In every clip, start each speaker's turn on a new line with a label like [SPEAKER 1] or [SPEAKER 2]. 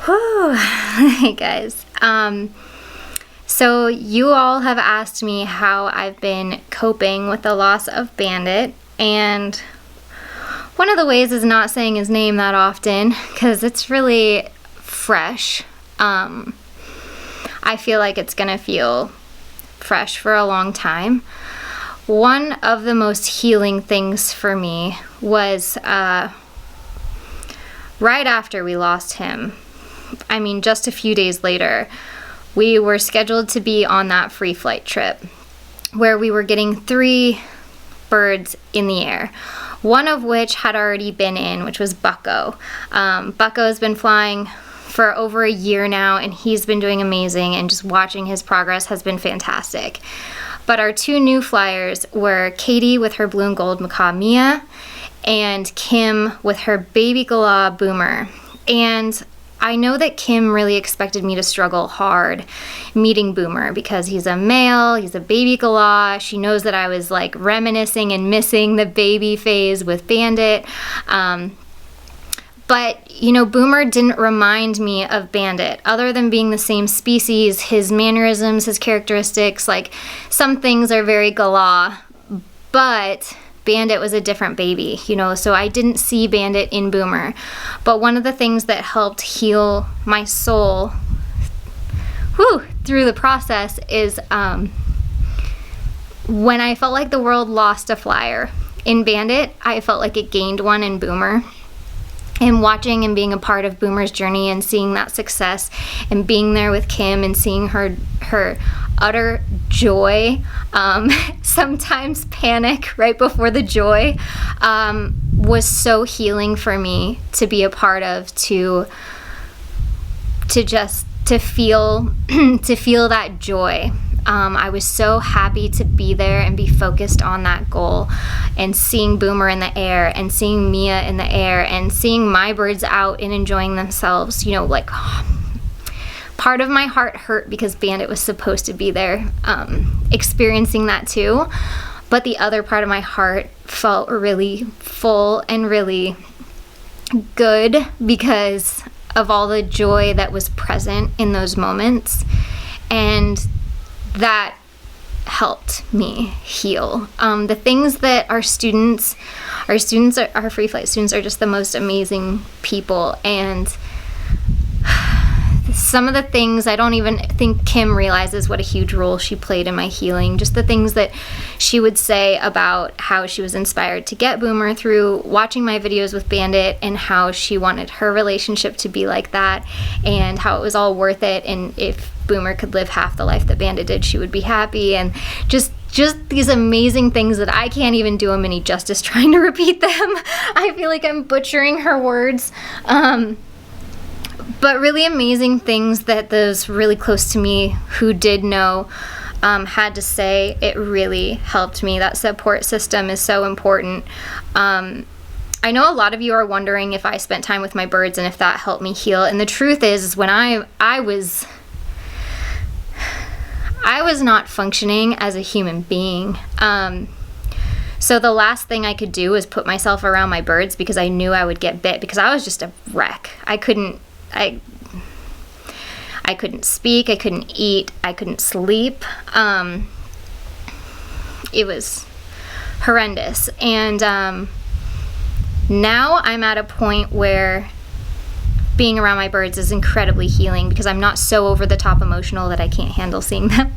[SPEAKER 1] Whew. Hey guys. So you all have asked me how I've been coping with the loss of Bandit, and one of the ways is not saying his name that often because it's really fresh. I feel like it's gonna feel fresh for a long time. One of the most healing things for me was right after we lost him. I mean, just a few days later, we were scheduled to be on that free flight trip where we were getting 3 birds in the air, one of which had already been in, which was Bucko. Bucko has been flying for over a year now, and he's been doing amazing, and just watching his progress has been fantastic. But our 2 new flyers were Katie with her blue and gold Macaw Mia, and Kim with her baby Galah Boomer. And I know that Kim really expected me to struggle hard meeting Boomer because he's a male, he's a baby Galah. She knows that I was like reminiscing and missing the baby phase with Bandit. But, you know, Boomer didn't remind me of Bandit. Other than being the same species, his mannerisms, his characteristics, like some things are very Galah, but Bandit was a different baby, you know, so I didn't see Bandit in Boomer. But one of the things that helped heal my soul through the process is when I felt like the world lost a flyer in Bandit, I felt like it gained one in Boomer. And watching and being a part of Boomer's journey and seeing that success and being there with Kim and seeing her utter joy, sometimes panic right before the joy, was so healing for me to be a part of, to feel that joy. I was so happy to be there and be focused on that goal, and seeing Boomer in the air and seeing Mia in the air and seeing my birds out and enjoying themselves. You know, like part of my heart hurt because Bandit was supposed to be there, experiencing that too. But the other part of my heart felt really full and really good because of all the joy that was present in those moments. And that helped me heal. The things that our free flight students are just the most amazing people, and some of the things I don't even think Kim realizes what a huge role she played in my healing. Just the things that she would say about how she was inspired to get Boomer through watching my videos with Bandit, and how she wanted her relationship to be like that, and how it was all worth it, and if Boomer could live half the life that Bandit did, she would be happy. And just these amazing things that I can't even do them any justice trying to repeat them. I feel like I'm butchering her words. But really amazing things that those really close to me who did know had to say. It really helped me. That support system is so important. I know a lot of you are wondering if I spent time with my birds and if that helped me heal. And the truth is when I was not functioning as a human being. So the last thing I could do was put myself around my birds because I knew I would get bit, because I was just a wreck. I couldn't speak, I couldn't eat, I couldn't sleep. It was horrendous. And now I'm at a point where being around my birds is incredibly healing because I'm not so over the top emotional that I can't handle seeing them.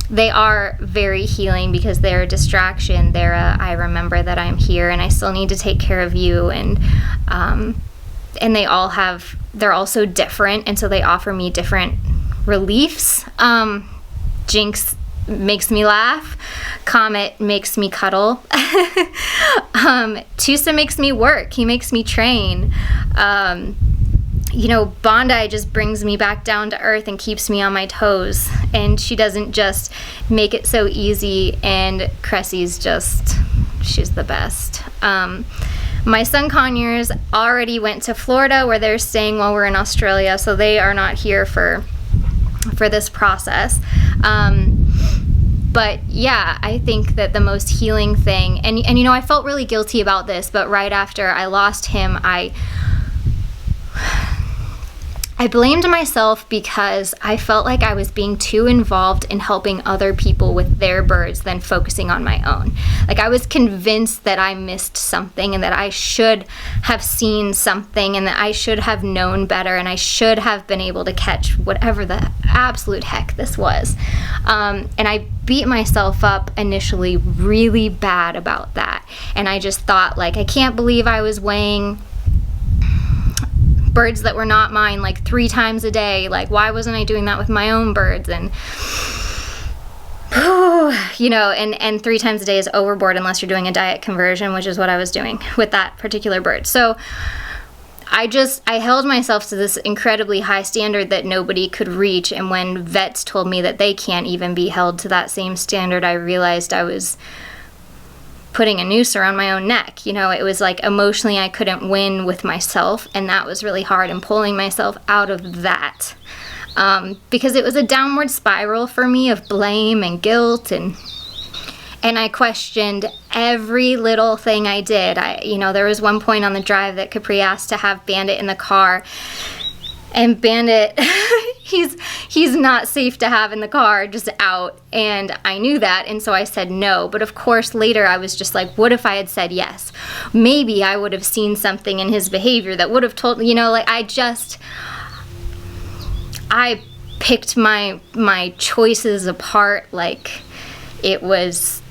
[SPEAKER 1] They are very healing because they're a distraction. They're I remember that I'm here and I still need to take care of you, and they're all so different, and so they offer me different reliefs. JINX makes me laugh. COMET makes me cuddle. TUSA makes me work. He makes me train. You know, BONDI just brings me back down to earth and keeps me on my toes. And she doesn't just make it so easy. And CRESSI's she's the best. My son Conures already went to Florida, where they're staying while we're in Australia, so they are not here for this process. But yeah, I think that the most healing thing, and you know, I felt really guilty about this, but right after I lost him, I blamed myself because I felt like I was being too involved in helping other people with their birds than focusing on my own. Like, I was convinced that I missed something and that I should have seen something and that I should have known better and I should have been able to catch whatever the absolute heck this was. And I beat myself up initially really bad about that. And I just thought, like, I can't believe I was weighing birds that were not mine like 3 times a day. Like, why wasn't I doing that with my own birds? And you know, and 3 times a day is overboard unless you're doing a diet conversion, which is what I was doing with that particular bird. So I held myself to this incredibly high standard that nobody could reach, and when vets told me that they can't even be held to that same standard, I realized I was putting a noose around my own neck. You know, it was like emotionally I couldn't win with myself, and that was really hard, and pulling myself out of that. Because it was a downward spiral for me of blame and guilt, and I questioned every little thing I did. You know, there was one point on the drive that Capri asked to have Bandit in the car, and Bandit, he's not safe to have in the car, just out, and I knew that, and so I said no. But of course later I was just like, what if I had said yes? Maybe I would have seen something in his behavior that would have told, you know, like, I picked my choices apart like it was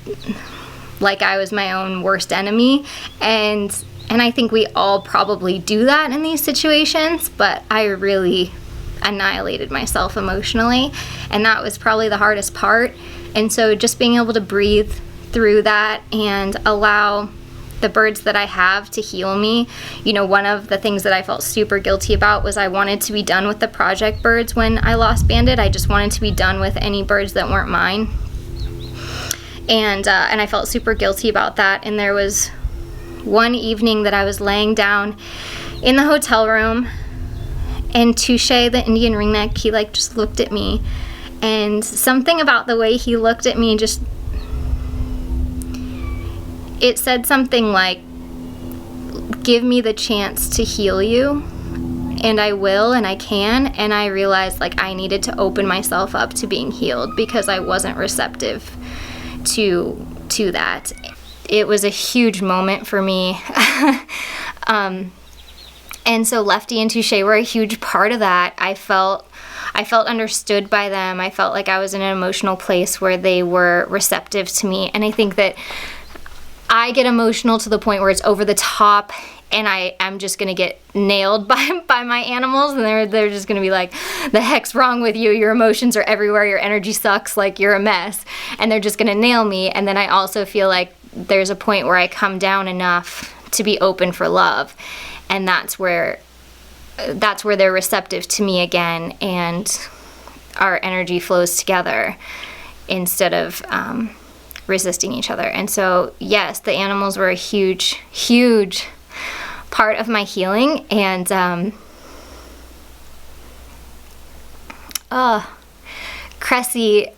[SPEAKER 1] like I was my own worst enemy, and I think we all probably do that in these situations, but I really annihilated myself emotionally, and that was probably the hardest part. And so just being able to breathe through that and allow the birds that I have to heal me. You know, one of the things that I felt super guilty about was I wanted to be done with the project birds when I lost Bandit. I just wanted to be done with any birds that weren't mine. And I felt super guilty about that. And there was one evening that I was laying down in the hotel room, and Touche, the Indian ringneck, he like just looked at me, and something about the way he looked at me just, it said something like, give me the chance to heal you, and I will, and I can. And I realized like I needed to open myself up to being healed because I wasn't receptive to that. It was a huge moment for me. And so Lefty and Touche were a huge part of that. I felt understood by them. I felt like I was in an emotional place where they were receptive to me. And I think that I get emotional to the point where it's over the top, and I'm just gonna get nailed by my animals, and they're just gonna be like, the heck's wrong with you? Your emotions are everywhere, your energy sucks, like you're a mess. And they're just gonna nail me. And then I also feel like there's a point where I come down enough to be open for love, and that's where they're receptive to me again, and our energy flows together instead of resisting each other. And so yes, the animals were a huge part of my healing. And CRESSI,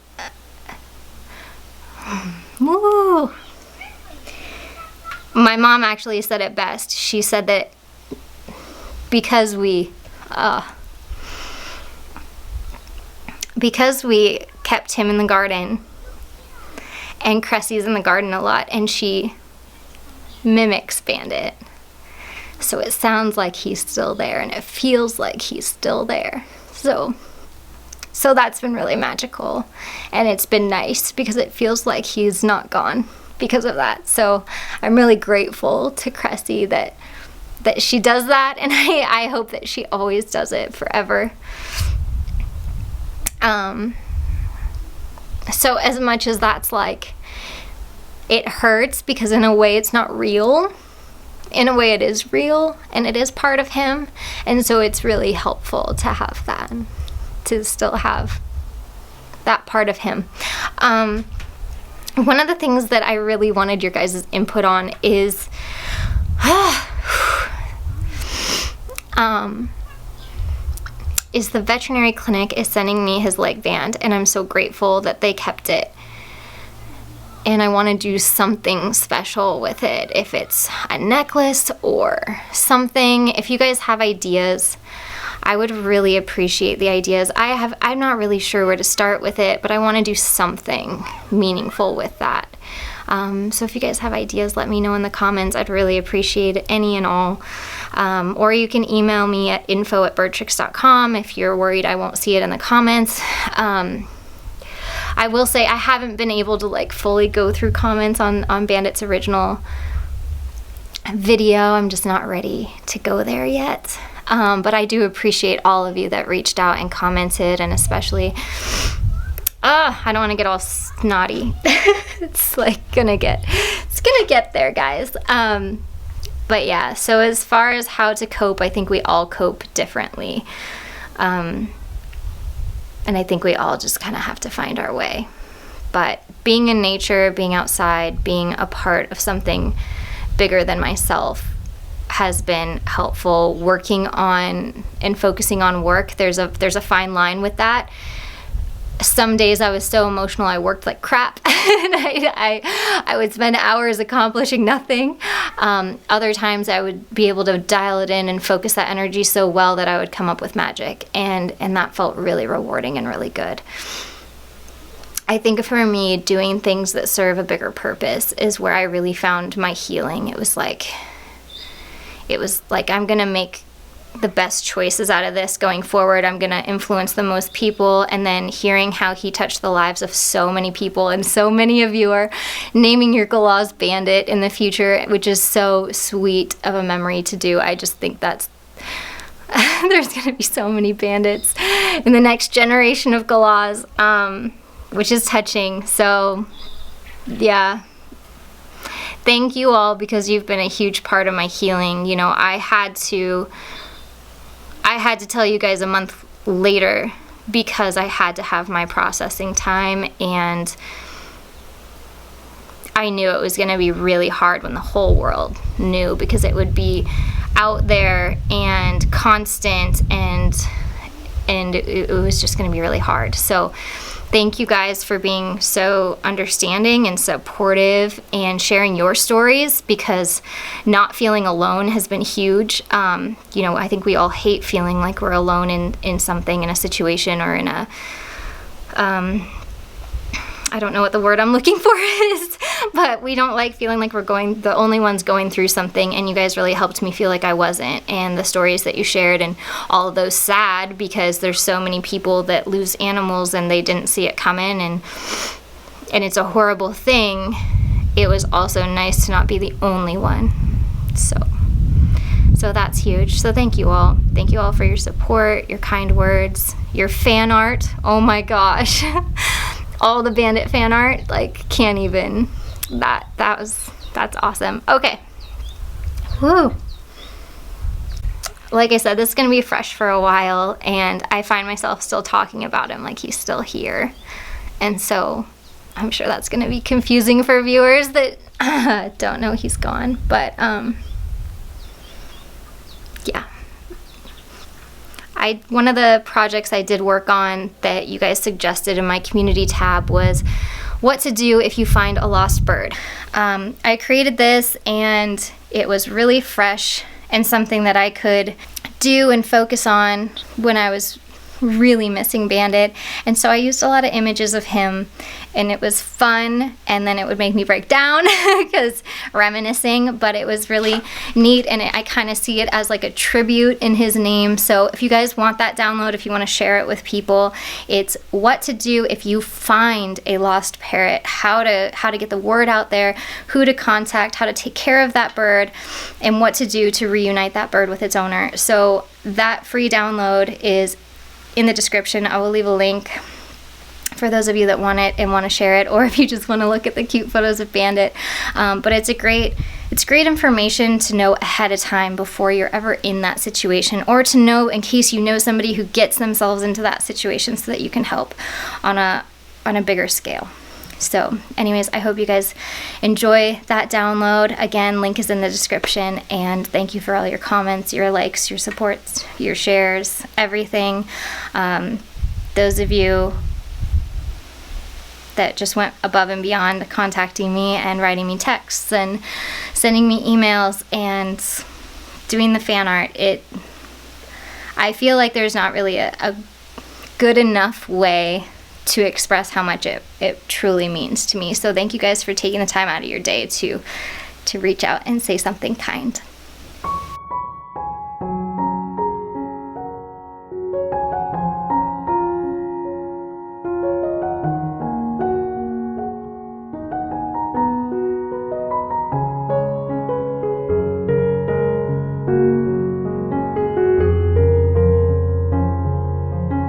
[SPEAKER 1] woo. My mom actually said it best. She said that because we kept him in the garden, and CRESSI's in the garden a lot, and she mimics Bandit, so it sounds like he's still there, and it feels like he's still there. So that's been really magical, and it's been nice because it feels like he's not gone because of that. So I'm really grateful to CRESSI that she does that, and I hope that she always does it forever. So as much as that's like, it hurts because in a way it's not real, in a way it is real, and it is part of him, and so it's really helpful to have that, to still have that part of him. One of the things that I really wanted your guys' input on is the veterinary clinic is sending me his leg band, and I'm so grateful that they kept it. And I want to do something special with it, if it's a necklace or something. If you guys have ideas, I would really appreciate the ideas. I'm not really sure where to start with it, but I want to do something meaningful with that. So if you guys have ideas, let me know in the comments. I'd really appreciate any and all. Or you can email me at info@birdtricks.com if you're worried I won't see it in the comments. I will say I haven't been able to like fully go through comments on Bandit's original video. I'm just not ready to go there yet. But I do appreciate all of you that reached out and commented, and especially, I don't want to get all snotty. It's gonna get there, guys. But yeah, so as far as how to cope, I think we all cope differently. And I think we all just kind of have to find our way. But being in nature, being outside, being a part of something bigger than myself has been helpful. Working on and focusing on work, there's a fine line with that. Some days I was so emotional I worked like crap, and I would spend hours accomplishing nothing. Other times I would be able to dial it in and focus that energy so well that I would come up with magic, and that felt really rewarding and really good. I think for me, doing things that serve a bigger purpose is where I really found my healing. It was like I'm gonna make the best choices out of this going forward. I'm gonna influence the most people, and then hearing how he touched the lives of so many people, and so many of you are naming your galahs Bandit in the future, which is so sweet of a memory to do. I just think that's there's gonna be so many bandits in the next generation of galahs, which is touching. So yeah, thank you all, because you've been a huge part of my healing. You know, I had to tell you guys a month later because I had to have my processing time, and I knew it was going to be really hard when the whole world knew, because it would be out there and constant, and it was just going to be really hard. So thank you guys for being so understanding and supportive and sharing your stories, because not feeling alone has been huge. You know, I think we all hate feeling like we're alone in something, in a situation, or in a, I don't know what the word I'm looking for is, but we don't like feeling like we're the only ones going through something, and you guys really helped me feel like I wasn't. And the stories that you shared, and all of those sad, because there's so many people that lose animals and they didn't see it coming, and it's a horrible thing. It was also nice to not be the only one. So that's huge. So thank you all. Thank you all for your support, your kind words, your fan art. Oh my gosh. All the Bandit fan art, like, can't even. That's awesome. Okay. Woo. Like I said, this is gonna be fresh for a while, and I find myself still talking about him like he's still here, and so I'm sure that's gonna be confusing for viewers that don't know he's gone. But yeah. One of the projects I did work on that you guys suggested in my community tab was what to do if you find a lost bird. I created this, and it was really fresh and something that I could do and focus on when I was really missing Bandit. And so I used a lot of images of him, and it was fun, and then it would make me break down because reminiscing, but it was really neat, and I kind of see it as like a tribute in his name. So if you guys want that download, if you want to share it with people, it's what to do if you find a lost parrot, how to get the word out there, who to contact, how to take care of that bird, and what to do to reunite that bird with its owner. So that free download is in the description. I will leave a link for those of you that want it and want to share it, or if you just want to look at the cute photos of Bandit. But it's great information to know ahead of time before you're ever in that situation, or to know in case you know somebody who gets themselves into that situation, so that you can help on a bigger scale. So anyways, I hope you guys enjoy that download. Again, link is in the description, and thank you for all your comments, your likes, your supports, your shares, everything. Those of you that just went above and beyond contacting me and writing me texts and sending me emails and doing the fan art, I feel like there's not really a good enough way to express how much it truly means to me. So thank you guys for taking the time out of your day to reach out and say something kind.